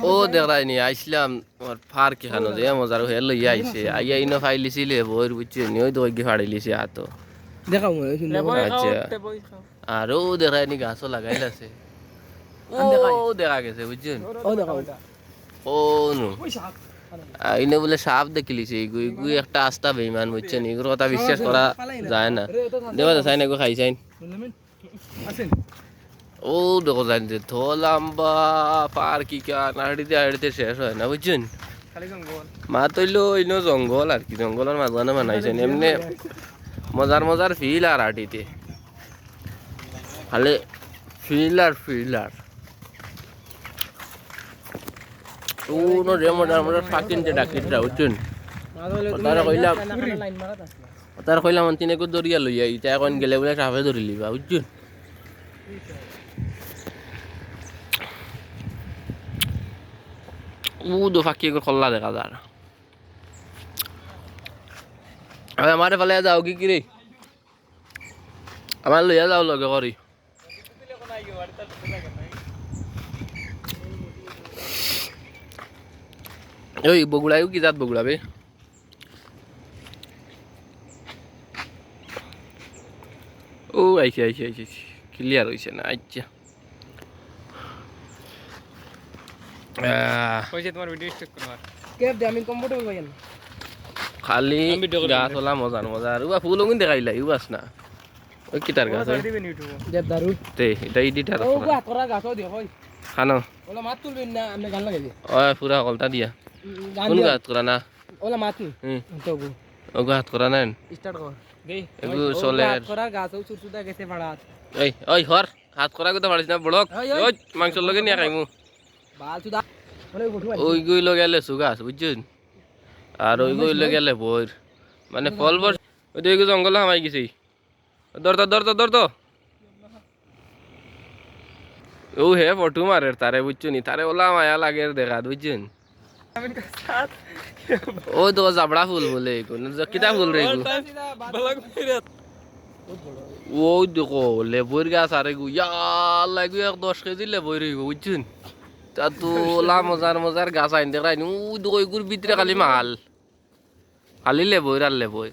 ও দেখাই নি আইসলাম আমার ফার কি খানো যে মজার হয়ে লইয়া আইছে আইয়া ইনো ফাইলিছিলে বইর বুঝছে নি ওই তো ওই ফাড়িলিছে আতো দেখাও আচ্ছা আর ও দেখাই নি গাছও লাগাইলাছে ও দেখা গেছে বুঝছেন ও দেখাও ও নু ইনে বলে সাপ দেখিলিছে এগুই এগুই একটা আস্থা বেইমান বুঝছেন এগুলোর কথা বিশ্বাস করা যায় না দেওয়া যায় না এগো খাইছাইন ও দেখো জানি যে ধো লম্বা পার কি নাড়িতে আড়িতে শেষ হয় না বুঝছেন মা তৈলো ইনো জঙ্গল আর কি জঙ্গলের মাঝখানে বানাইছেন এমনি মজার মজার ফিল আর আটিতে খালি ফিল আর উনো রে মজার মজার ফাকিন যে ডাকিটা বুঝছেন তার কইলাম তিনেকো দরিয়া লইয়া ইটা এখন গেলে বলে সাপে ধরি লিবা বুঝছেন দো ফাঁকি খোল্লা দেখা যার আমার ফালে যাও কি রে আমার লইয়া যাও লগে করি ওই বগুড়াইও কি জাত বগুড়া বে ও আইছে ক্লিয়ার হইছে না আচ্ছা তোমার ভিডিও স্টক করবার কেপ দে আমি কমফোর্টেবল ভাই না খালি গাছ হলা মজার উবা ফুল গুন দেখাইলা ইউবাস না ওই কিটার গাছ দিবেন ইউটিউবে দেবদারু তে এটা এডিটার ও গাছ করা গাছও দিও ভাই খানো ওলা মাত তুলবেন না আমি গান লাগাই ওই পুরা কলতা দিয়া কোন গাছ করা না ওলা মাত নি তো ও গাছ করা না স্টার্ট কর দে এগু সোলের গাছ করা গাছও চুরচুদা গেছে পাড়াত ওই হর হাত করা কথা পারিস না বড়ক ওই মাংস লগে নিয়া খাইমু বাল চুদা ওই গুইলো গেলে সুগাস বুঝছেন আর ওই গুইলো গেলে বইর মানে ফল বর ওই দিকে জঙ্গল হামাই গেছি ধর তো ও হে ফটো মারে তারে বুঝছেন তারে ওলা মায়া লাগে দেখা বুঝছেন ও তো জাবড়া ফুল বলে কিতা ফুল রে ও দেখো লেবুর গাছ আর এগু ইয়াল্লা এগু 10 কেজি লেবুর রইব বুঝছেন তা তো ওলা মজার গাছ আইন দেখাই ও দেখো এগুর ভিতরে খালি মাল খালি লেবুর আর লেবুর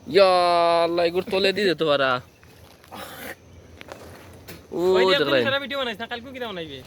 ইয়াল্লা এগুর তলে দি যেত পারা ও দেখাই ভিডিও বানাইছ না কালকে কিটা বানাইবে